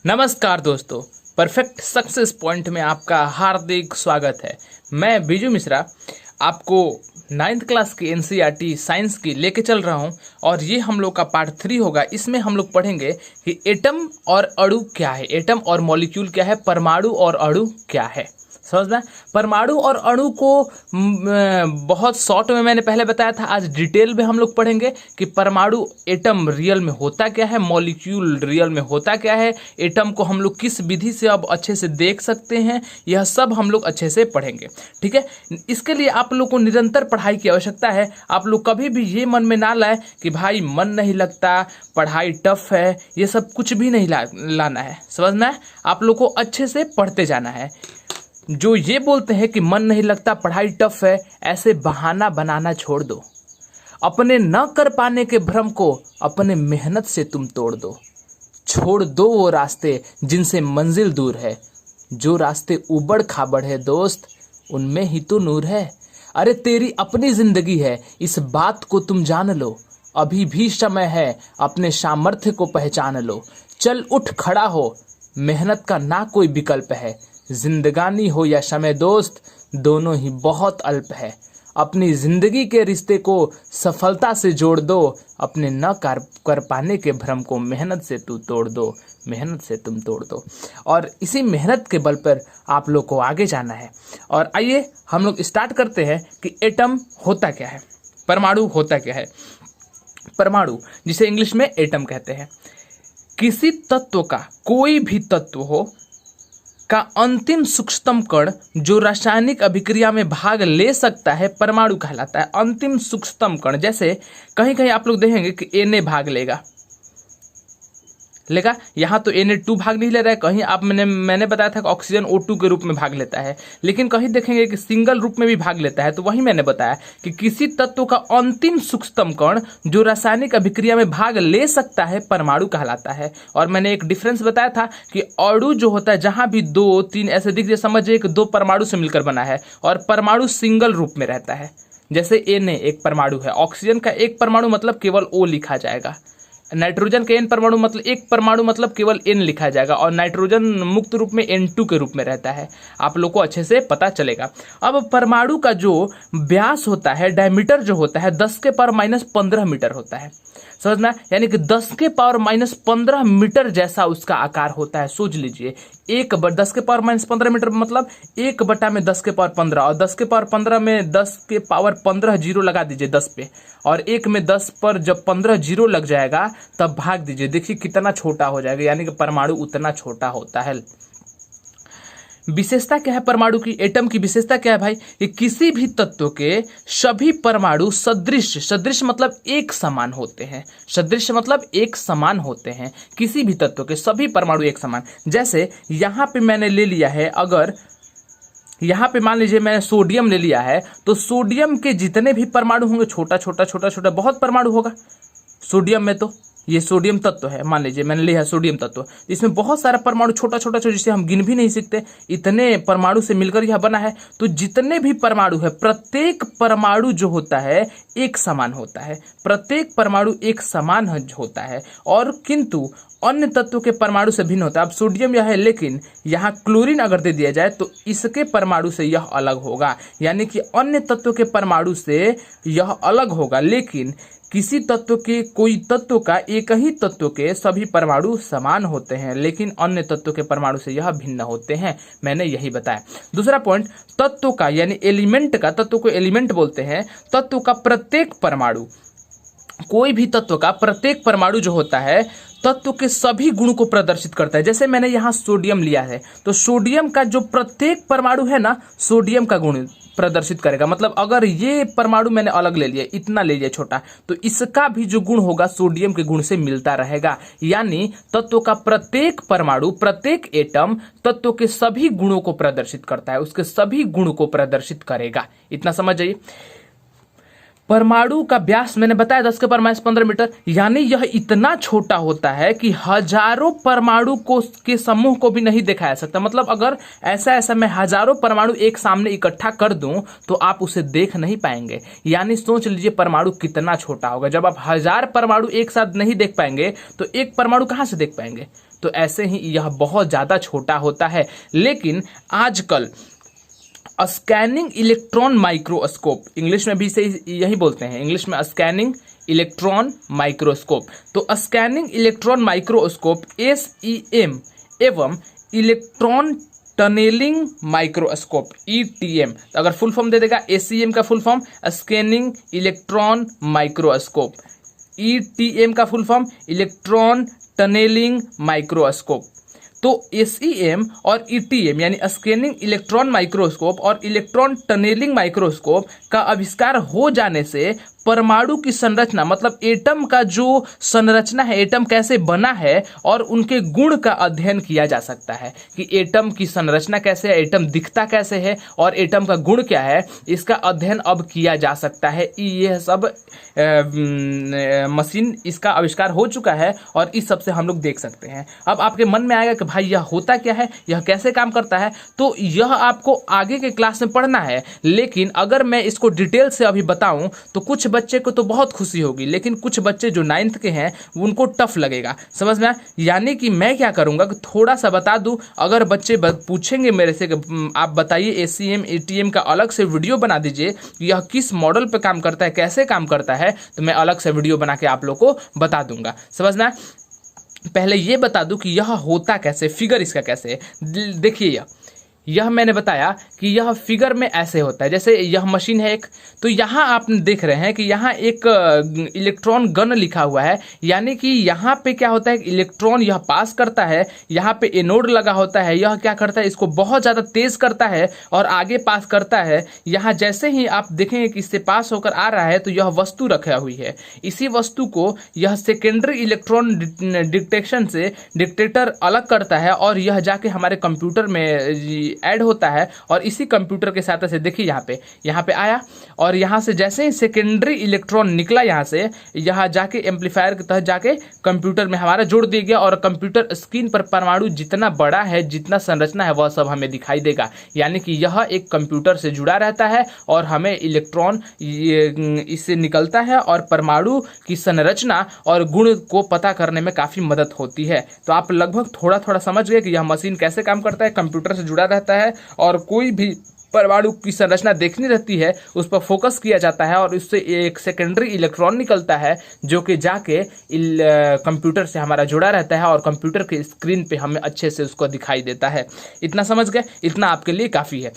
नमस्कार दोस्तों, perfect success point में आपका हार्दिक स्वागत है। मैं बीजू मिश्रा आपको 9th क्लास की एनसीईआरटी साइंस की लेके चल रहा हूं और ये हम लोग का पार्ट 3 होगा। इसमें हम लोग पढ़ेंगे कि एटम और अणु क्या है, एटम और मॉलिक्यूल क्या है, परमाणु और अणु क्या है। समझना, परमाणु और अणु को बहुत शॉर्ट में मैंने पहले बताया था। आज डिटेल में हम लोग पढ़ेंगे कि परमाणु एटम रियल में होता क्या है, मॉलिक्यूल रियल में होता क्या है, एटम को हम लोग किस विधि से अब अच्छे से देख सकते हैं, यह सब हम लोग अच्छे से पढ़ेंगे। ठीक है, इसके लिए आप लोग को निरंतर पढ़ाई की आवश्यकता है। आप लोग कभी भी ये मन में ना लाए कि भाई मन नहीं लगता, पढ़ाई टफ है, ये सब कुछ भी नहीं लाना है। समझना है, आप लोग को अच्छे से पढ़ते जाना है। जो ये बोलते हैं कि मन नहीं लगता, पढ़ाई टफ है, ऐसे बहाना बनाना छोड़ दो। अपने न कर पाने के भ्रम को अपने मेहनत से तुम तोड़ दो। छोड़ दो वो रास्ते जिनसे मंजिल दूर है। जो रास्ते उबड़ खाबड़ है दोस्त, उनमें ही तो नूर है। अरे तेरी अपनी जिंदगी है, इस बात को तुम जान लो। अभी भी समय है, अपने सामर्थ्य को पहचान लो। चल उठ खड़ा हो, मेहनत का ना कोई विकल्प है। जिंदगानी हो या समय दोस्त, दोनों ही बहुत अल्प है। अपनी जिंदगी के रिश्ते को सफलता से जोड़ दो। अपने न कर पाने के भ्रम को मेहनत से तू तोड़ दो, मेहनत से तुम तोड़ दो। और इसी मेहनत के बल पर आप लोग को आगे जाना है। और आइए हम लोग स्टार्ट करते हैं कि एटम होता क्या है, परमाणु होता क्या है। परमाणु, जिसे इंग्लिश में एटम कहते हैं, किसी तत्व का, कोई भी तत्व हो का अंतिम सूक्ष्मतम कण जो रासायनिक अभिक्रिया में भाग ले सकता है, परमाणु कहलाता है। अंतिम सूक्ष्मतम कण, जैसे कहीं कहीं आप लोग देखेंगे कि Na भाग लेगा, यहाँ तो Na2 भाग नहीं ले रहा है। कहीं आप मैंने बताया था कि ऑक्सीजन O2 के रूप में भाग लेता है, लेकिन कहीं देखेंगे कि सिंगल रूप में भी भाग लेता है। तो वही मैंने बताया कि किसी तत्व का अंतिम सूक्ष्मतम कण जो रासायनिक अभिक्रिया में भाग ले सकता है, परमाणु कहलाता है। और मैंने एक डिफरेंस बताया था कि अणु जो होता है, जहां भी 2-3 ऐसे दिख जाए, समझिए कि 2 परमाणु से मिलकर बना है, और परमाणु सिंगल रूप में रहता है। जैसे Na एक परमाणु है, ऑक्सीजन का एक परमाणु मतलब केवल O लिखा जाएगा, नाइट्रोजन के N परमाणु मतलब एक परमाणु मतलब केवल N लिखा जाएगा, और नाइट्रोजन मुक्त रूप में N2 के रूप में रहता है। आप लोग को अच्छे से पता चलेगा। अब परमाणु का जो व्यास होता है, डायमीटर जो होता है, 10⁻⁻15 मीटर होता है। समझना, यानी कि 10⁻⁻15 मीटर जैसा उसका आकार होता है। सोच लीजिए, 10⁻15 मीटर मतलब 1/10⁻15, और 10⁻15 में 10⁻15 जीरो लगा दीजिए 10 पे, और 1 में 10 पर जब 15 जीरो लग जाएगा तब भाग दीजिए, देखिए कितना छोटा हो जाएगा। यानी कि परमाणु उतना छोटा होता है। विशेषता क्या है परमाणु की, एटम की विशेषता क्या है भाई, कि किसी भी तत्व के सभी परमाणु सदृश, सदृश मतलब एक समान होते हैं। सदृश मतलब एक समान होते हैं। किसी भी तत्व के सभी परमाणु एक समान। जैसे यहां पे मैंने ले लिया है, अगर यहां पे मान लीजिए मैंने सोडियम ले लिया है, तो सोडियम के जितने भी परमाणु होंगे, छोटा छोटा छोटा छोटा बहुत परमाणु होगा सोडियम में। तो ये सोडियम तत्व है, मान लीजिए मैंने लिया है सोडियम तत्व, इसमें बहुत सारा परमाणु छोटा छोटा छोटा, जिसे हम गिन भी नहीं सकते, इतने परमाणु से मिलकर यह बना है। तो जितने भी परमाणु है, प्रत्येक परमाणु जो होता है एक समान होता है, प्रत्येक परमाणु एक समान होता है। और किंतु अन्य तत्व के परमाणु से भिन्न होता है। अब सोडियम यह है, लेकिन यहाँ क्लोरीन अगर दे दिया जाए तो इसके परमाणु से यह अलग होगा, यानी कि अन्य तत्व के परमाणु से यह अलग होगा। लेकिन किसी तत्व के, कोई तत्व का, एक ही तत्व के सभी परमाणु समान होते हैं, लेकिन अन्य तत्व के परमाणु से यह भिन्न होते हैं। मैंने यही बताया। दूसरा पॉइंट, तत्व का यानी एलिमेंट का, तत्व को एलिमेंट बोलते हैं। तत्व का प्रत्येक परमाणु, कोई भी तत्व का प्रत्येक परमाणु जो होता है, तत्व के सभी गुण को प्रदर्शित करता है। जैसे मैंने यहाँ सोडियम लिया है, तो सोडियम का जो प्रत्येक परमाणु है ना, सोडियम का गुण प्रदर्शित करेगा। मतलब अगर ये परमाणु मैंने अलग ले लिया, इतना ले लिया छोटा, तो इसका भी जो गुण होगा सोडियम के गुण से मिलता रहेगा। यानी तत्व का प्रत्येक परमाणु, प्रत्येक एटम तत्व के सभी गुणों को प्रदर्शित करता है, उसके सभी गुण को प्रदर्शित करेगा। इतना समझ जाइए। परमाणु का व्यास मैंने बताया 10⁻15 मीटर, यानी यह इतना छोटा होता है कि हजारों परमाणु को के समूह को भी नहीं देखा जा सकता। मतलब अगर ऐसा मैं हजारों परमाणु एक सामने इकट्ठा कर दूं तो आप उसे देख नहीं पाएंगे। यानी सोच लीजिए परमाणु कितना छोटा होगा। जब आप 1000 परमाणु एक साथ नहीं देख पाएंगे तो एक परमाणु कहां से देख पाएंगे। तो ऐसे ही यह बहुत ज़्यादा छोटा होता है। लेकिन आजकल स्कैनिंग इलेक्ट्रॉन माइक्रोस्कोप, इंग्लिश में भी इसे यही बोलते हैं, इंग्लिश में स्कैनिंग इलेक्ट्रॉन माइक्रोस्कोप, तो स्कैनिंग इलेक्ट्रॉन माइक्रोस्कोप SEM एवं इलेक्ट्रॉन टनेलिंग माइक्रोस्कोप ETM, तो अगर फुल फॉर्म दे देगा SEM का full form scanning electron microscope, ETM का full form electron tunnelling microscope. तो SEM और ETM यानी स्कैनिंग इलेक्ट्रॉन माइक्रोस्कोप और इलेक्ट्रॉन टनेलिंग माइक्रोस्कोप का आविष्कार हो जाने से परमाणु की संरचना, मतलब एटम का जो संरचना है, एटम कैसे बना है और उनके गुण का अध्ययन किया जा सकता है कि एटम की संरचना कैसे है, एटम दिखता कैसे है और एटम का गुण क्या है, इसका अध्ययन अब किया जा सकता है। यह सब मशीन, इसका आविष्कार हो चुका है और इस सब से हम लोग देख सकते हैं। अब आपके मन में आएगा कि भाई यह होता क्या है, यह कैसे काम करता है, तो यह आपको आगे के क्लास में पढ़ना है। लेकिन अगर मैं इसको डिटेल से अभी बताऊं तो कुछ बच्चे को तो बहुत खुशी होगी, लेकिन कुछ बच्चे जो 9th के हैं उनको टफ लगेगा, समझ में। यानी कि मैं क्या करूंगा कि थोड़ा सा बता दूं, अगर बच्चे पूछेंगे मेरे से कि आप बताइए SEM ETM का अलग से वीडियो बना दीजिए, यह किस मॉडल पे काम करता है, कैसे काम करता है, तो मैं अलग से वीडियो बना के आप लोग को बता दूंगा, समझना। पहले ये बता दूं कि यह होता कैसे, फिगर इसका कैसे है। देखिए यह मैंने बताया कि यह फिगर में ऐसे होता है, जैसे यह मशीन है एक, तो यहाँ आप देख रहे हैं कि यहाँ एक इलेक्ट्रॉन गन लिखा हुआ है, यानी कि यहाँ पे क्या होता है, इलेक्ट्रॉन यह पास करता है, यहाँ पे एनोड लगा होता है, यह क्या करता है, इसको बहुत ज़्यादा तेज करता है और आगे पास करता है। यहाँ जैसे ही आप देखेंगे कि इससे पास होकर आ रहा है तो यह वस्तु रखा हुई है, इसी वस्तु को यह सेकेंडरी इलेक्ट्रॉन डिटेक्शन से डिटेक्टर अलग करता है और यह जाके हमारे कंप्यूटर में ऐड होता है और इसी कंप्यूटर के साथ से देखिए यहाँ पे आया और यहाँ से जैसे ही सेकेंडरी इलेक्ट्रॉन निकला यहाँ से, यहाँ जाके एम्पलीफायर के तहत जाके कंप्यूटर में हमारा जोड़ दिया गया और कंप्यूटर स्क्रीन पर परमाणु जितना बड़ा है, जितना संरचना है, वह सब हमें दिखाई देगा। यानी कि यह एक कंप्यूटर से जुड़ा रहता है और हमें इलेक्ट्रॉन इससे निकलता है और परमाणु की संरचना और गुण को पता करने में काफ़ी मदद होती है। तो आप लगभग थोड़ा थोड़ा समझ गए कि यह मशीन कैसे काम करता है, कंप्यूटर से जुड़ा रहता है और कोई भी परमाणु की संरचना देखनी रहती है उस पर फोकस किया जाता है और उससे एक सेकेंडरी इलेक्ट्रॉन निकलता है जो कि जाके कंप्यूटर से हमारा जुड़ा रहता है और कंप्यूटर के स्क्रीन पे हमें अच्छे से उसको दिखाई देता है। इतना समझ गए, इतना आपके लिए काफ़ी है।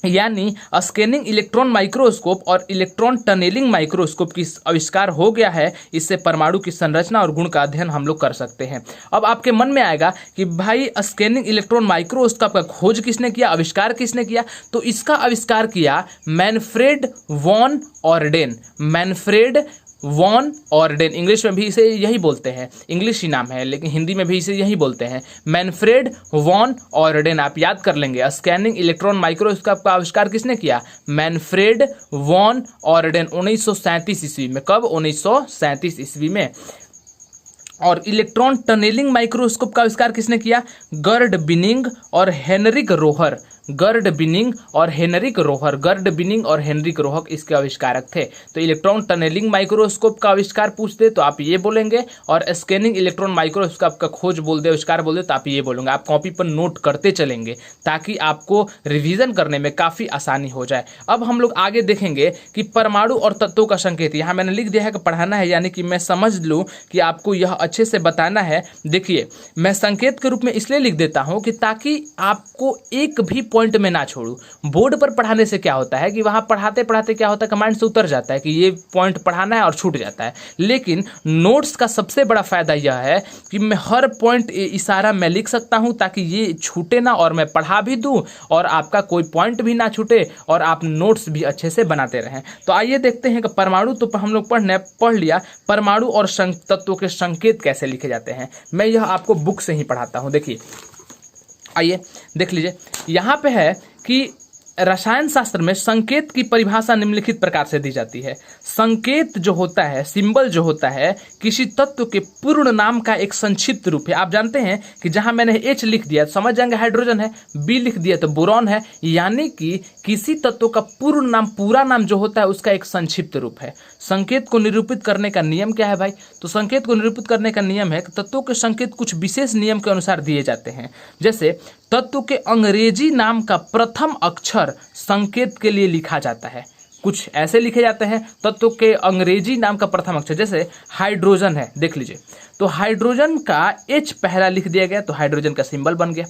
यानी स्कैनिंग इलेक्ट्रॉन माइक्रोस्कोप और इलेक्ट्रॉन टनेलिंग माइक्रोस्कोप की आविष्कार हो गया है, इससे परमाणु की संरचना और गुण का अध्ययन हम लोग कर सकते हैं। अब आपके मन में आएगा कि भाई स्कैनिंग इलेक्ट्रॉन माइक्रोस्कोप का खोज किसने किया, आविष्कार किसने किया, तो इसका आविष्कार किया Manfred von Ardenne. Manfred von Ardenne, English में भी इसे यही बोलते हैं, इंग्लिश ही नाम है लेकिन हिंदी में भी इसे यही बोलते हैं, मैनफ्रेड वॉन ऑर्डेन। आप याद कर लेंगे, स्कैनिंग इलेक्ट्रॉन माइक्रोस्कोप का आविष्कार किसने किया, मैनफ्रेड वॉन ऑर्डेन 1937 ईस्वी में। कब, 1937 ईस्वी में। और इलेक्ट्रॉन टनेलिंग माइक्रोस्कोप का आविष्कार किसने किया, गर्ड बिनिंग और हेनरिक रोहर। गर्ड बिनिंग और हेनरिक रोहर, गर्ड बिनिंग और हेनरिक रोहर इसके आविष्कारक थे। तो इलेक्ट्रॉन टनेलिंग माइक्रोस्कोप का आविष्कार पूछते तो आप ये बोलेंगे और स्कैनिंग इलेक्ट्रॉन माइक्रोस्कोप का खोज बोल दे, आविष्कार बोल दे तो आप ये बोलेंगे। आप कॉपी पर नोट करते चलेंगे ताकि आपको रिवीजन करने में काफ़ी आसानी हो जाए। अब हम लोग आगे देखेंगे कि परमाणु और तत्वों का संकेत, यहाँ मैंने लिख दिया है कि पढ़ाना है, यानी कि मैं समझ लूँ कि आपको यह अच्छे से बताना है। देखिए मैं संकेत के रूप में इसलिए लिख देता हूँ कि ताकि आपको एक भी पॉइंट में ना छोड़ूं। बोर्ड पर पढ़ाने से क्या होता है कि वहां पढ़ाते पढ़ाते क्या होता है, कमांड से उतर जाता है कि ये पॉइंट पढ़ाना है और छूट जाता है। लेकिन नोट्स का सबसे बड़ा फायदा यह है कि मैं हर पॉइंट इशारा मैं लिख सकता हूं ताकि ये छूटे ना और मैं पढ़ा भी दूं और आपका कोई पॉइंट भी ना छूटे और आप नोट्स भी अच्छे से बनाते रहें। तो आइए देखते हैं कि परमाणु तो हम लोग पढ़ लिया, परमाणु और तत्वों के संकेत कैसे लिखे जाते हैं। मैं यह आपको बुक से ही पढ़ाता हूं। देखिए आइए देख लीजिए, यहाँ पे है कि रसायन शास्त्र में संकेत की परिभाषा निम्नलिखित प्रकार से दी जाती है। संकेत जो होता है, सिंबल जो होता है, किसी तत्व के पूर्ण नाम का एक संक्षिप्त रूप है। आप जानते हैं कि जहां मैंने H लिख दिया तो समझ जाएंगे हाइड्रोजन है, B लिख दिया तो बोरॉन है, यानी कि किसी तत्व का पूर्ण नाम, पूरा नाम जो होता है उसका एक संक्षिप्त रूप है। संकेत को निरूपित करने का नियम क्या है भाई? तो संकेत को निरूपित करने का नियम है कि तत्वों के संकेत कुछ विशेष नियम के अनुसार दिए जाते हैं। जैसे तत्व के अंग्रेजी नाम का प्रथम अक्षर संकेत के लिए लिखा जाता है। कुछ ऐसे लिखे जाते हैं तत्व के अंग्रेजी नाम का प्रथम अक्षर, जैसे हाइड्रोजन है, देख लीजिए तो हाइड्रोजन का H पहला लिख दिया गया तो हाइड्रोजन का सिंबल बन गया।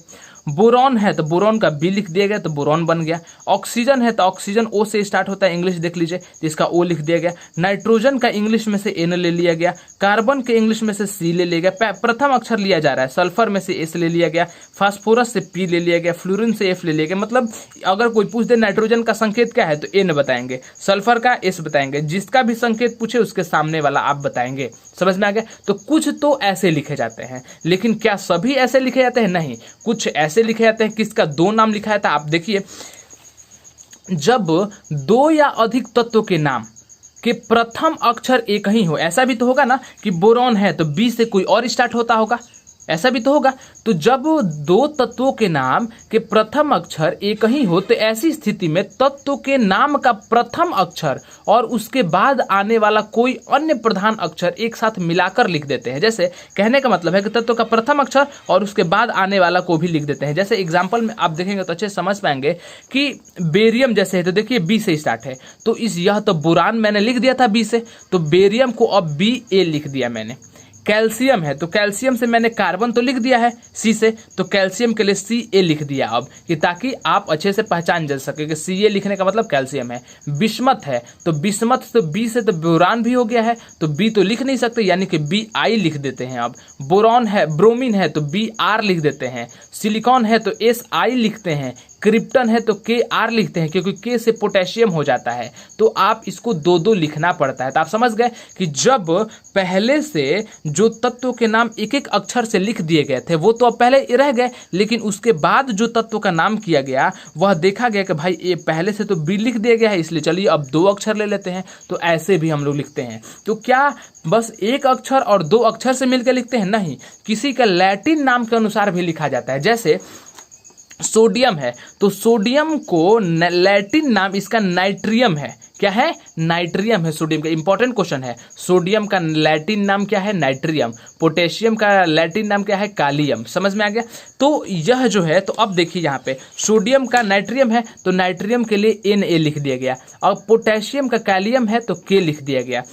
बोरॉन है तो बोरॉन का B लिख दिया गया तो बोरॉन बन गया। ऑक्सीजन है तो ऑक्सीजन O से स्टार्ट होता है, इंग्लिश देख लीजिए तो इसका O लिख दिया गया। नाइट्रोजन का इंग्लिश में से N ले लिया गया, कार्बन के इंग्लिश में से C ले लिया गया, प्रथम अक्षर लिया जा रहा है, सल्फर में से S ले लिया गया, फास्फोरस से P ले लिया गया, फ्लोरीन से F ले लिया गया। मतलब अगर कोई पूछ दे नाइट्रोजन का संकेत क्या है तो N बताएंगे, सल्फर का S बताएंगे, जिसका भी संकेत पूछे उसके सामने वाला आप बताएंगे। समझ में आ गया? तो कुछ तो ऐसे लिखे जाते हैं, लेकिन क्या सभी ऐसे लिखे जाते हैं? नहीं, कुछ ऐसे लिखे जाते हैं किसका दो नाम लिखा जाता है। आप देखिए, जब दो या अधिक तत्वों के नाम के प्रथम अक्षर एक ही हो, ऐसा भी तो होगा ना कि बोरॉन है तो B से कोई और स्टार्ट होता होगा, ऐसा भी तो होगा। तो जब दो तत्वों के नाम के प्रथम अक्षर एक ही हो तो ऐसी स्थिति में तत्व के नाम का प्रथम अक्षर और उसके बाद आने वाला कोई अन्य प्रधान अक्षर एक साथ मिलाकर लिख देते हैं। जैसे कहने का मतलब है कि तत्व का प्रथम अक्षर और उसके बाद आने वाला को भी लिख देते हैं। जैसे एग्जाम्पल में आप देखेंगे तो अच्छे समझ पाएंगे कि बेरियम जैसे है तो देखिए B से स्टार्ट है, तो यह तो बोरान मैंने लिख दिया था B से, तो बेरियम को अब BA लिख दिया मैंने। कैल्शियम है तो कैल्शियम से मैंने कार्बन तो लिख दिया है C से, तो कैल्शियम के लिए Ca लिख दिया अब, कि ताकि आप अच्छे से पहचान जा सके कि Ca लिखने का मतलब कैल्शियम है। बिस्मथ है तो बिस्मथ तो B से तो बोरान भी हो गया है, तो B तो लिख नहीं सकते, यानी कि Bi लिख देते हैं अब। बोरॉन है, ब्रोमीन है तो Br लिख देते हैं। सिलिकॉन है तो Si लिखते हैं। क्रिप्टन है तो Kr लिखते हैं, क्योंकि K से पोटेशियम हो जाता है, तो आप इसको दो दो लिखना पड़ता है। तो आप समझ गए कि जब पहले से जो तत्व के नाम एक एक अक्षर से लिख दिए गए थे वो तो अब पहले रह गए, लेकिन उसके बाद जो तत्व का नाम किया गया वह देखा गया कि भाई ये पहले से तो B लिख दिया गया है, इसलिए चलिए अब दो अक्षर ले लेते हैं। तो ऐसे भी हम लोग लिखते हैं। तो क्या बस एक अक्षर और दो अक्षर से मिलकर लिखते हैं? नहीं, किसी का लैटिन नाम के अनुसार भी लिखा जाता है। जैसे सोडियम है तो सोडियम को लैटिन नाम इसका नाइट्रियम है। क्या है? नाइट्रियम है सोडियम का। इंपॉर्टेंट क्वेश्चन है, सोडियम का लैटिन नाम क्या है? नाइट्रियम। पोटेशियम का लैटिन नाम क्या है? कालियम। समझ में आ गया? तो यह जो है, तो अब देखिए यहाँ पे सोडियम का नाइट्रियम है तो नाइट्रियम के लिए Na लिख दिया गया, और पोटेशियम का कैलियम है तो K लिख दिया गया।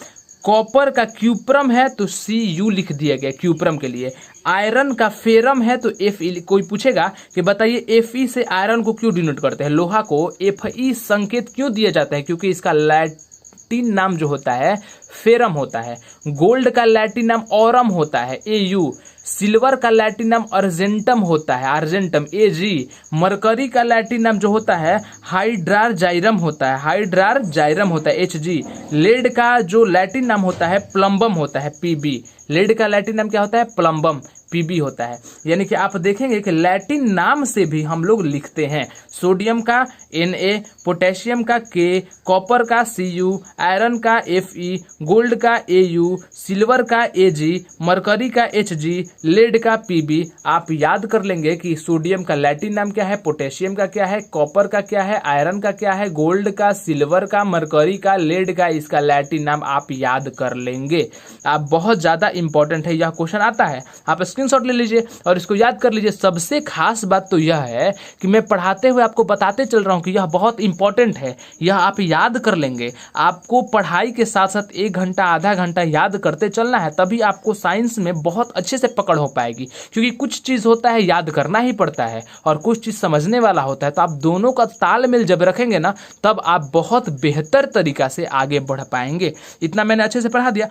कॉपर का क्यूप्रम है तो Cu लिख दिया गया क्यूप्रम के लिए। आयरन का फेरम है तो Fe। कोई पूछेगा कि बताइए Fe से आयरन को क्यों डिनोट करते हैं, लोहा को Fe संकेत क्यों दिया जाता है? क्योंकि इसका लैटिन नाम जो होता है फेरम होता है। गोल्ड का लैटिन नाम ऑरम होता है Au। सिल्वर का लैटिन नाम अर्जेंटम होता है, अर्जेंटम Ag। मरकरी का लैटिन नाम जो होता है हाइड्रारजाइरम होता है, हाइड्रारजाइरम होता है Hg। लेड का जो लैटिन नाम होता है प्लम्बम होता है Pb। लेड का लैटिन नाम क्या होता है? प्लम्बम, Pb होता है। यानी कि आप देखेंगे कि लैटिन नाम से भी हम लोग लिखते हैं। सोडियम का Na, पोटेशियम का K, कॉपर का Cu, आयरन का Fe, गोल्ड का Au, सिल्वर का Ag, मरकरी का Hg, लेड का Pb। आप याद कर लेंगे कि सोडियम का लैटिन नाम क्या है, पोटेशियम का क्या है, कॉपर का क्या है, आयरन का क्या है, गोल्ड का, सिल्वर का, मरकरी का, लेड का, इसका लैटिन नाम आप याद कर लेंगे। आप बहुत ज्यादा इंपॉर्टेंट है, यह क्वेश्चन आता है, आप स्क्रीनशॉट ले लीजिए और इसको याद कर लीजिए। सबसे खास बात तो यह है कि मैं पढ़ाते हुए आपको बताते चल रहा हूं कि यह बहुत इंपॉर्टेंट है, यह आप याद कर लेंगे। आपको पढ़ाई के साथ साथ 1 घंटा आधा घंटा याद करते चलना है, तभी आपको साइंस में बहुत अच्छे से पकड़ हो पाएगी। क्योंकि कुछ चीज होता है याद करना ही पड़ता है और कुछ चीज समझने वाला होता है, तो आप दोनों का तालमेल जब रखेंगे ना तब आप बहुत बेहतर तरीका से आगे बढ़ पाएंगे। इतना मैंने अच्छे से पढ़ा दिया।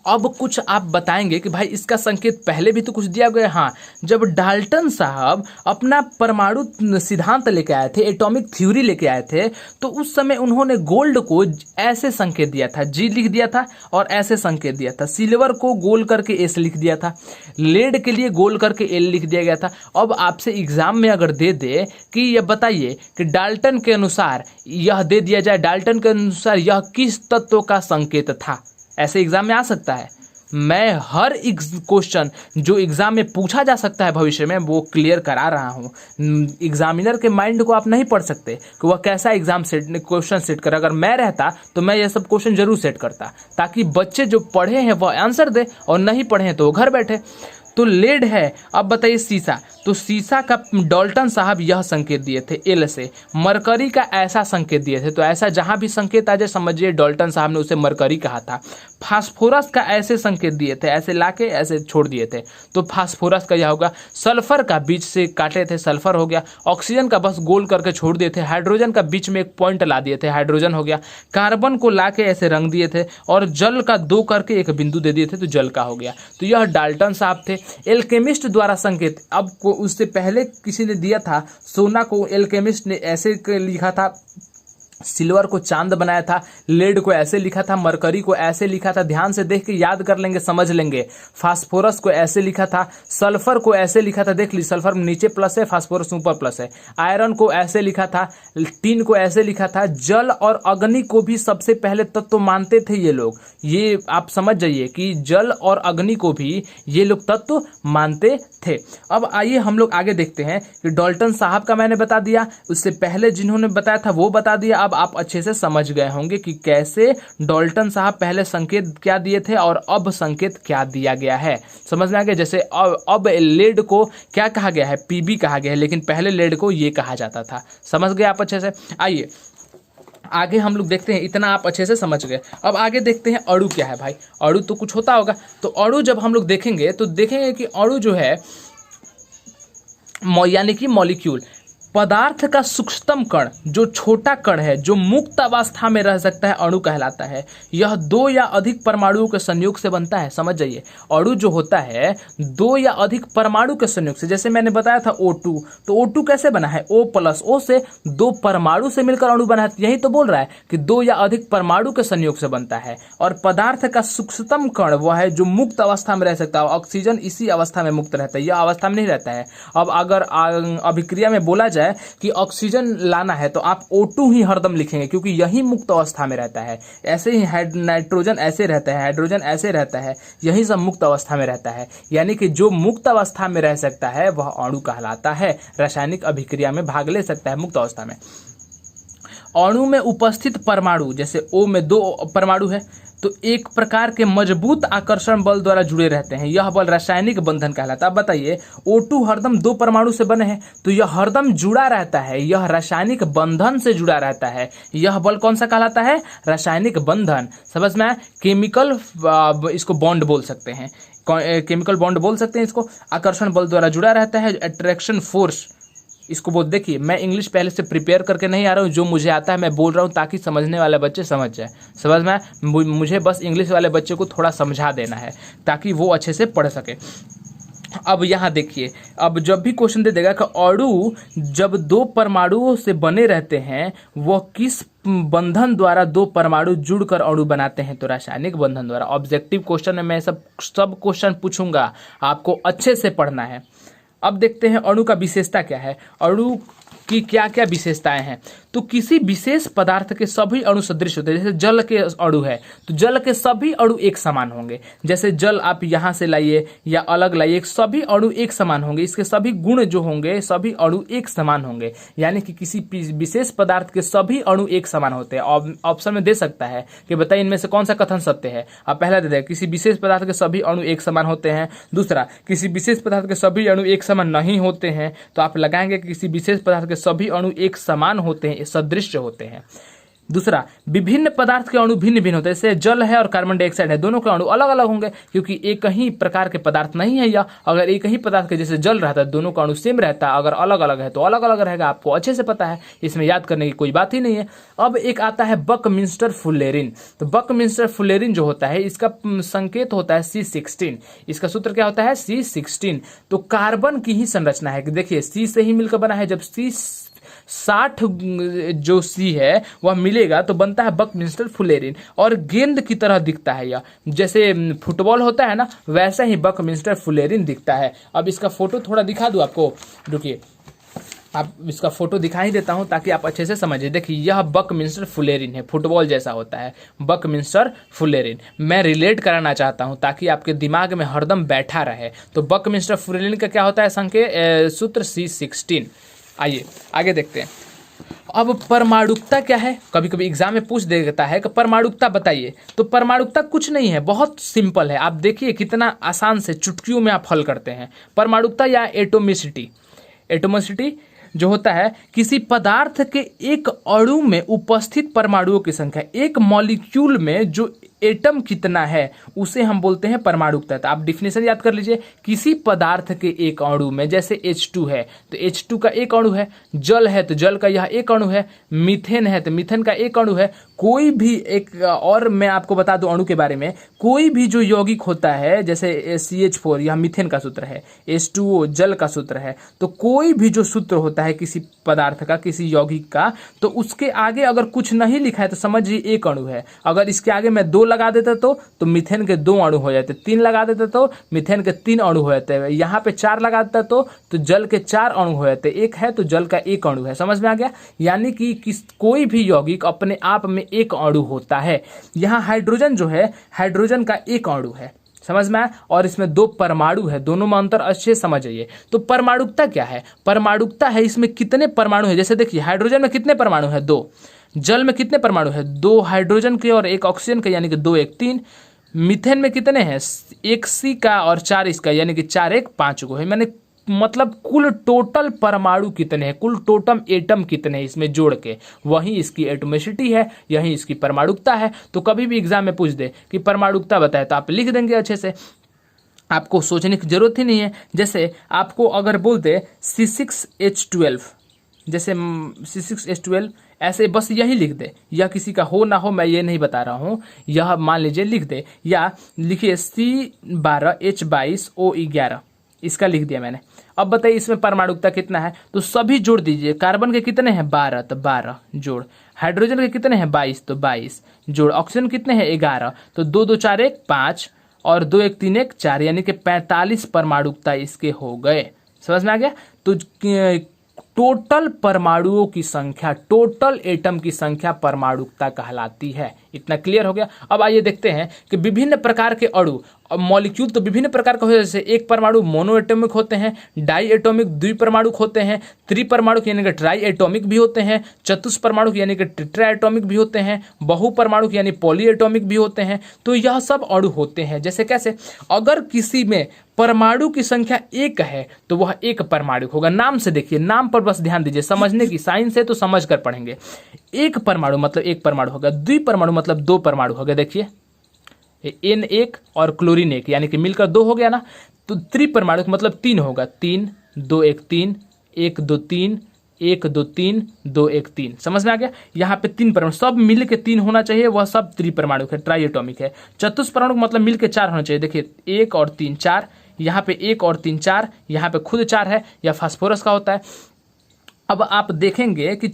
अब कुछ आप बताएंगे कि भाई इसका संकेत पहले भी तो कुछ दिया गया। हाँ, जब डाल्टन साहब अपना परमाणु सिद्धांत लेके आए थे, एटॉमिक थ्योरी लेके आए थे, तो उस समय उन्होंने गोल्ड को ऐसे संकेत दिया था, जी लिख दिया था और ऐसे संकेत दिया था। सिल्वर को गोल करके एस लिख दिया था, लेड के लिए गोल करके एल लिख दिया गया था। अब आपसे एग्जाम में अगर दे दे कि ये बताइए कि डाल्टन के अनुसार यह दे दिया जाए, डाल्टन के अनुसार यह किस तत्व का संकेत था, ऐसे एग्जाम में आ सकता है। मैं हर क्वेश्चन जो एग्जाम में पूछा जा सकता है भविष्य में वो क्लियर करा रहा हूँ। एग्जामिनर के माइंड को आप नहीं पढ़ सकते कि वह कैसा एग्जाम क्वेश्चन सेट करे। अगर मैं रहता तो मैं ये सब क्वेश्चन जरूर सेट करता, ताकि बच्चे जो पढ़े हैं वह आंसर दे और नहीं पढ़े हैं तो वो घर बैठे। तो लेड है। अब बताइए सीसा, तो सीसा का डाल्टन साहब यह संकेत दिए थे एल से, मरकरी का ऐसा संकेत दिए थे। तो ऐसा जहां भी संकेत आ जाए समझिए डाल्टन साहब ने उसे मरकरी कहा था। फास्फोरस का ऐसे संकेत दिए थे, ऐसे लाके ऐसे छोड़ दिए थे, तो फास्फोरस का यह होगा। सल्फर का बीच से काटे थे, सल्फर हो गया। ऑक्सीजन का बस गोल करके छोड़ दिए थे। हाइड्रोजन का बीच में एक पॉइंट ला दिए थे, हाइड्रोजन हो गया। कार्बन को लाके ऐसे रंग दिए थे और जल का दो करके एक बिंदु दे दिए थे, तो जल का हो गया। तो यह डाल्टन साहब थे। एल्केमिस्ट द्वारा संकेत, अब को उससे पहले किसी ने दिया था, सोना को एल्केमिस्ट ने ऐसे लिखा था, सिल्वर को चांद बनाया था, लेड को ऐसे लिखा था, मरकरी को ऐसे लिखा था। ध्यान से देख के याद कर लेंगे, समझ लेंगे। फास्फोरस को ऐसे लिखा था, सल्फर को ऐसे लिखा था, देख ली सल्फर नीचे प्लस है, फास्फोरस ऊपर प्लस है। आयरन को ऐसे लिखा था, टीन को ऐसे लिखा था। जल और अग्नि को भी सबसे पहले तत्व मानते थे ये लोग। ये आप समझ जाइए कि जल और अग्नि को भी ये लोग तत्व मानते थे। अब आइए हम लोग आगे देखते हैं कि डाल्टन साहब का मैंने बता दिया, उससे पहले जिन्होंने बताया था वो बता दिया। अब आप अच्छे से समझ गए होंगे कि कैसे डाल्टन साहब पहले संकेत क्या दिए थे और अब संकेत क्या दिया गया है। समझ में आ गया। जैसे अब लेड को क्या कहा गया है, पीबी कहा गया है, लेकिन पहले लेड को ये कहा जाता था। समझ गए आप अच्छे से। आइए आगे हम लोग देखते हैं, इतना आप अच्छे से समझ गए। अब आगे देखते हैं अणु क्या है। भाई अणु तो कुछ होता होगा, तो अणु जब हम लोग देखेंगे तो देखेंगे कि अणु जो है यानी कि मॉलिक्यूल, पदार्थ का सूक्ष्मतम कण, जो छोटा कण है, जो मुक्त अवस्था में रह सकता है, अणु कहलाता है। यह दो या अधिक परमाणुओं के संयोग से बनता है। समझ जाइए, अणु जो होता है दो या अधिक परमाणु के संयोग से। जैसे मैंने बताया था O2, तो O2 कैसे बना है, O प्लस O से दो परमाणु से मिलकर अणु बना है। यही तो बोल रहा है कि दो या अधिक परमाणु के संयोग से बनता है। और पदार्थ का सूक्ष्मतम कण वह है जो मुक्त अवस्था में रह सकता है। ऑक्सीजन इसी अवस्था में मुक्त रहता है, यह अवस्था में नहीं रहता है। अब अगर अभिक्रिया में बोला जाए कि ऑक्सीजन लाना है तो आप O2 ही हरदम लिखेंगे, क्योंकि यही मुक्त अवस्था में रहता है। ऐसे ही नाइट्रोजन ऐसे रहता है, हाइड्रोजन ऐसे रहता है, यही सब मुक्त अवस्था में रहता है। यानी कि जो मुक्त अवस्था में रह सकता है वह अणु कहलाता है, रासायनिक अभिक्रिया में भाग ले सकता है मुक्त अवस्था में। अणु में उपस्थित परमाणु, जैसे O में दो परमाणु है तो एक प्रकार के मजबूत आकर्षण बल द्वारा जुड़े रहते हैं, यह बल रासायनिक बंधन कहलाता है। अब बताइए O2 हरदम दो परमाणु से बने हैं, तो यह हरदम जुड़ा रहता है, यह रासायनिक बंधन से जुड़ा रहता है। यह बल कौन सा कहलाता है, रासायनिक बंधन। समझ में आया। केमिकल, इसको बॉन्ड बोल सकते हैं, केमिकल बॉन्ड बोल सकते हैं इसको। आकर्षण बल द्वारा जुड़ा रहता है, अट्रैक्शन फोर्स इसको बोल। देखिए मैं इंग्लिश पहले से प्रिपेयर करके नहीं आ रहा हूँ, जो मुझे आता है मैं बोल रहा हूँ ताकि समझने वाले बच्चे समझ जाए। समझ में, मुझे बस इंग्लिश वाले बच्चे को थोड़ा समझा देना है ताकि वो अच्छे से पढ़ सके। अब यहाँ देखिए, अब जब भी क्वेश्चन दे देगा कि अणु जब दो परमाणुओं से बने रहते हैं वह किस बंधन द्वारा दो परमाणु जुड़कर अणु बनाते हैं, तो रासायनिक बंधन द्वारा। ऑब्जेक्टिव क्वेश्चन में मैं सब क्वेश्चन पूछूंगा, आपको अच्छे से पढ़ना है। अब देखते हैं अणु का विशेषता क्या है, अणु की क्या क्या विशेषताएं हैं। तो किसी विशेष पदार्थ के सभी अणु सदृश होते हैं। जैसे जल के अणु है तो जल के सभी अणु एक समान होंगे। जैसे जल आप यहाँ से लाइए या अलग लाइए, सभी अणु एक समान होंगे, इसके सभी गुण जो होंगे सभी अणु एक समान होंगे। यानी कि किसी विशेष पदार्थ के सभी अणु एक समान होते हैं। ऑप्शन में दे सकता है कि बताइए इनमें से कौन सा कथन सत्य है। आप पहला दे दें, किसी विशेष पदार्थ के सभी अणु एक समान होते हैं। दूसरा, किसी विशेष पदार्थ के सभी अणु एक समान नहीं होते हैं। तो आप लगाएंगे कि किसी विशेष पदार्थ के सभी अणु एक समान होते हैं, सदृश होते हैं। दूसरा, विभिन्न पदार्थ के अणु भिन्न भिन्न होते हैं, जैसे जल है और कार्बन डाइऑक्साइड है, दोनों के अणु अलग अलग होंगे क्योंकि एक ही प्रकार के पदार्थ नहीं है। या अगर एक ही पदार्थ के जैसे जल रहता है दोनों का अणु सेम रहता है, अगर अलग अलग है तो अलग अलग रहेगा, आपको अच्छे से पता है, इसमें याद करने की कोई बात ही नहीं है। अब एक आता है बकमिंस्टर फुलेरिन। तो बकमिंस्टर फुलेरिन जो होता है इसका संकेत होता है C16। इसका सूत्र क्या होता है? C16। तो कार्बन की ही संरचना है कि देखिए C से ही मिलकर बना है, जब C60 जो C है वह मिलेगा तो बनता है बकमिंस्टर फुलेरिन और गेंद की तरह दिखता है। यह जैसे फुटबॉल होता है ना, वैसा ही बकमिंस्टर फुलेरिन दिखता है। अब इसका फोटो थोड़ा दिखा दूं आपको, रुकिए, आप इसका फोटो दिखा ही देता हूं ताकि आप अच्छे से समझिए। देखिए यह बकमिंस्टर फुलेरिन है, फुटबॉल जैसा होता है बकमिंस्टर फुलेरिन। मैं रिलेट कराना चाहता हूं ताकि आपके दिमाग में हरदम बैठा रहे। तो बकमिंस्टर फुलेरिन का क्या होता है संकेत? सूत्र C16। आइए आगे देखते हैं। अब परमाणुकता क्या है? कभी कभी एग्जाम में पूछ देता है कि परमाणुकता बताइए। तो परमाणुकता कुछ नहीं है, बहुत सिंपल है। आप देखिए कितना आसान से चुटकियों में आप हल करते हैं। परमाणुकता या एटोमिसिटी, एटोमिसिटी जो होता है किसी पदार्थ के एक अणु में उपस्थित परमाणुओं की संख्या। एक मॉलिक्यूल में जो एटम कितना है उसे हम बोलते हैं परमाणुकता। तो आप डिफिनेशन याद कर लीजिए, किसी पदार्थ के एक अणु में, जैसे H2 है तो H2 का एक अणु है, जल है तो जल का यह एक अणु है, मीथेन है तो मीथेन का एक अणु है, कोई भी एक, और मैं आपको बता दूं अणु के बारे में, कोई भी जो यौगिक होता है जैसे CH4 यह मीथेन का सूत्र है, H2O जल का सूत्र है। तो कोई भी जो सूत्र होता है किसी पदार्थ का, किसी यौगिक का, तो उसके आगे अगर कुछ नहीं लिखा है तो समझिए एक अणु है। अगर इसके आगे मैं 2 लगा देता तो मीथेन के 2 अणु हो जाते, 3 लगा देता तो मीथेन के 3 अणु हो जाते, यहाँ पे 4 लगा देता तो जल के 4 अणु हो जाते, 1 है तो जल का 1 अणु है। समझ में आ गया? यानी कि कोई भी यौगिक अपने आप में एक अणु होता है। यहाँ हाइड्रोजन जो है, हाइड्रोजन का एक अणु है, समझ में आया? और इसमें 2 परमाणु है, दोनों में अंतर अच्छे समझ आइए। तो परमाणुकता क्या है? परमाणुकता है इसमें कितने परमाणु है। जैसे देखिए हाइड्रोजन में कितने परमाणु है? 2। जल में कितने परमाणु है? 2 हाइड्रोजन के और 1 ऑक्सीजन के, यानी कि 2 1 3। मीथेन में कितने हैं? 1 C का और 4 इसका, यानी कि 4 1 5 को है। मैंने मतलब कुल टोटल परमाणु कितने हैं, कुल टोटल एटम कितने हैं इसमें जोड़ के, वही इसकी एटोमिसिटी है, यही इसकी परमाणुकता है। तो कभी भी एग्जाम में पूछ दे कि परमाणुकता बताए तो आप लिख देंगे अच्छे से, आपको सोचने की जरूरत ही नहीं है। जैसे आपको अगर बोल दे C6H12, जैसे C6H12 ऐसे बस यही लिख दे, या किसी का हो ना हो मैं ये नहीं बता रहा हूँ, यह मान लीजिए लिख दे, या लिखिए C12H22O11, इसका लिख दिया मैंने। अब बताइए इसमें परमाणुकता कितना है, तो सभी जोड़ दीजिए। कार्बन के कितने हैं? 12, तो 12 जोड़। हाइड्रोजन के कितने हैं? 22, तो 22 जोड़। ऑक्सीजन कितने हैं? 11, तो 2 2 4 1 5 और 2 1 3 1 4, यानी कि 45 परमाणुकता इसके हो गए। समझ में आ गया? तो टोटल परमाणुओं की संख्या, टोटल एटम की संख्या परमाणुकता कहलाती है। इतना क्लियर हो गया? अब आइए देखते हैं कि विभिन्न प्रकार के अणु, मॉलिक्यूल तो विभिन्न प्रकार का होते हैं। जैसे एक परमाणु मोनो एटॉमिक होते हैं, डाई एटॉमिक द्विपरमाणुक होते हैं, त्रिपरमाणुक यानी कि ट्राई एटॉमिक भी होते हैं, चतुष्परमाणुक यानी कि टेट्रा एटॉमिक भी होते हैं, बहुपरमाणुक यानी पॉली एटॉमिक भी होते हैं। तो यह सब अणु होते हैं। जैसे कैसे? अगर किसी में परमाणु की संख्या 1 है तो वह एक परमाणु होगा। नाम से देखिए, नाम पर बस ध्यान दीजिए, समझने की साइंस है तो समझ कर पढ़ेंगे। एक परमाणु मतलब एक परमाणु होगा, द्विपरमाणु मतलब 2 परमाणु होगा। देखिए N1 और क्लोरीन 1, यानी कि मिलकर 2 हो गया ना। तो त्रिपरमाणु मतलब 3 होगा, 3 2 1 3 1 2 3 1 2 3 2 1 3। समझ में आ गया? यहाँ पे 3 परमाणु सब मिल के 3 होना चाहिए, वह सब त्रिपरमाणु है, ट्राई एटॉमिक है। चतुष्परमाणु मतलब मिल के 4 होना चाहिए। देखिए 1 और 3 4, यहाँ पे 1 और 3 4, यहाँ पे खुद 4 है, यह फास्फोरस का होता है। अब आप देखेंगे कि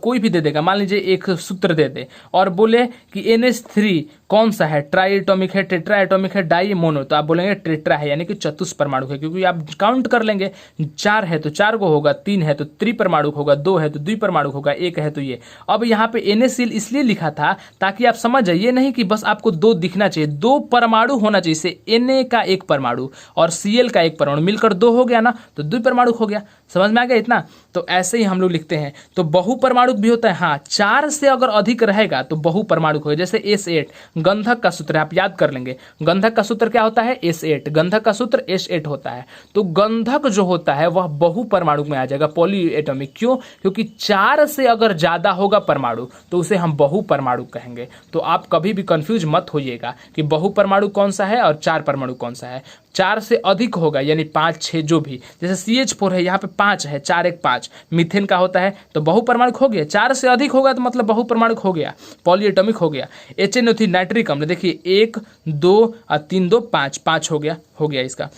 कोई भी दे देगा, मान लीजिए एक सूत्र दे दे और बोले कि NH3 कौन सा है, ट्राई एटॉमिक है, टेट्रा एटॉमिक है, डाई मोनो, तो आप बोलेंगे टेट्रा है, यानी कि चतुष्परमाणु है, क्योंकि आप काउंट कर लेंगे, 4 है तो 4 को होगा, 3 है तो त्रिपरमाणु होगा, 2 है तो द्विपरमाणु होगा, 1 है तो ये। अब यहाँ पे NaCl इसलिए लिखा था ताकि आप समझ जाइए, नहीं कि बस आपको 2 दिखना चाहिए, 2 परमाणु होना चाहिए। Na का 1 परमाणु और Cl का 1 परमाणु मिलकर 2 हो गया ना, तो द्विपरमाणु हो गया। समझ में आ गया इतना। तो ऐसे ही हम लोग लिखते हैं। तो बहुपरमाणुक भी होता है, हाँ 4 से अगर अधिक रहेगा तो बहुपरमाणुक होगा। जैसे S8 गंधक का सूत्र है, आप याद कर लेंगे। गंधक का सूत्र क्या होता है? S8। गंधक का सूत्र S8 होता है। तो गंधक जो होता है वह बहुपरमाणुक में आ जाएगा, पॉलीएटॉमिक। क्यों? क्योंकि 4 से अगर ज्यादा होगा परमाणु तो उसे हम बहुपरमाणुक कहेंगे। तो आप कभी भी कंफ्यूज मत होइएगा कि बहुपरमाणु कौन सा है और 4 परमाणु कौन सा है। 4 से अधिक होगा यानी 5, 6 जो भी, जैसे CH4 है यहाँ पे 5 है, 4, 1, 5 मीथेन का होता है तो बहुपरमाणुक हो गया। 4 से अधिक होगा तो मतलब बहुपरमाणुक हो गया, पॉलीएटॉमिक हो गया। HNO3 नाइट्रिक अम्ल, देखिए 1, 2 और 3, 2, 5, 5 हो गया इसका।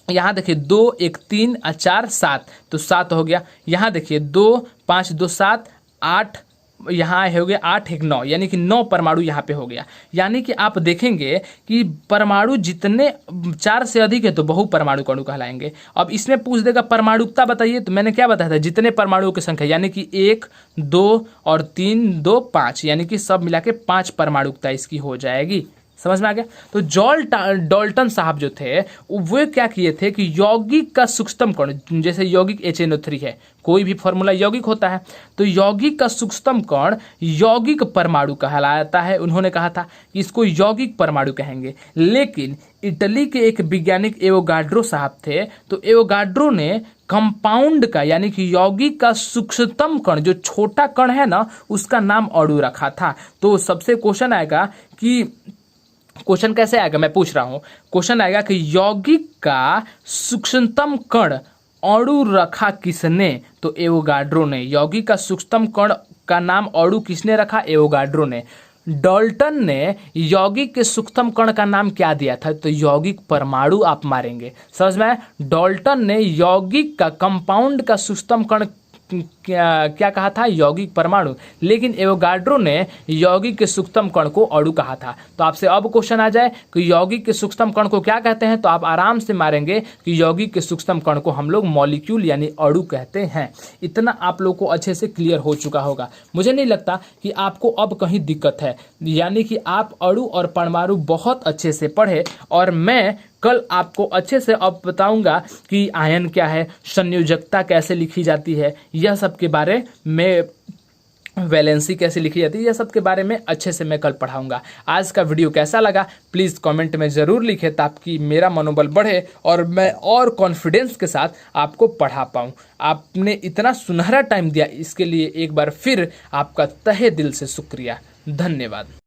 यहाँ देखिए 2, 1, 3 और 4, 7 तो 7 हो गया। यहाँ देखिए 2, 5, 2, 7, 8, यहाँ हो गया 8, 1, 9 यानी कि 9 परमाणु यहाँ पे हो गया। यानी कि आप देखेंगे कि परमाणु जितने 4 से अधिक है तो बहुपरमाणुक अणु कहलाएंगे। अब इसमें पूछ देगा परमाणुकता बताइए, तो मैंने क्या बताया था? जितने परमाणुओं की संख्या यानी कि 1, 2 और 3, 2, 5 यानी कि सब मिला के 5 परमाणुकता इसकी हो जाएगी। समझ में आ गया। तो डाल्टन साहब जो थे वो क्या किए थे कि यौगिक का सूक्ष्मतम कण, जैसे यौगिक HNO3 है, कोई भी फॉर्मूला यौगिक होता है, तो यौगिक का सूक्ष्मतम कण यौगिक परमाणु कहलाता है। उन्होंने कहा था कि इसको यौगिक परमाणु कहेंगे। लेकिन इटली के एक वैज्ञानिक एवोगाड्रो साहब थे, तो एवोगाड्रो ने कंपाउंड का यानी कि यौगिक का सूक्ष्मतम कण, जो छोटा कण है ना, उसका नाम अणु रखा था। तो सबसे क्वेश्चन आएगा कि क्वेश्चन कैसे आएगा, मैं पूछ रहा हूं। क्वेश्चन आएगा कि यौगिक का सूक्ष्मतम कण अणु रखा किसने? तो एवोगाड्रो ने। यौगिक का सूक्ष्मतम कण का नाम अणु किसने रखा? एवोगाड्रो ने। डाल्टन ने यौगिक के सूक्ष्मतम कण का नाम क्या दिया था? तो यौगिक परमाणु आप मारेंगे। समझ में आया? डाल्टन ने यौगिक का कंपाउंड का सूक्ष्मतम कण क्या कहा था? यौगिक परमाणु। लेकिन एवोगाड्रो ने यौगिक के सूक्ष्मतम कण को अणु कहा था। तो आपसे अब क्वेश्चन आ जाए कि यौगिक के सूक्ष्मतम कण को क्या कहते हैं, तो आप आराम से मारेंगे कि यौगिक के सूक्ष्मतम कण को हम लोग मॉलिक्यूल यानी अणु कहते हैं। इतना आप लोग को अच्छे से क्लियर हो चुका होगा। मुझे नहीं लगता कि आपको अब कहीं दिक्कत है, यानी कि आप अणु और परमाणु बहुत अच्छे से पढ़े। और मैं कल आपको अच्छे से अब बताऊंगा कि आयन क्या है, संयोजकता कैसे लिखी जाती है, यह सब के बारे में, वैलेंसी कैसे लिखी जाती है, यह सब के बारे में अच्छे से मैं कल पढ़ाऊंगा। आज का वीडियो कैसा लगा प्लीज़ कमेंट में ज़रूर लिखें, ताकि मेरा मनोबल बढ़े और मैं और कॉन्फिडेंस के साथ आपको पढ़ा पाऊँ। आपने इतना सुनहरा टाइम दिया, इसके लिए एक बार फिर आपका तहे दिल से शुक्रिया। धन्यवाद।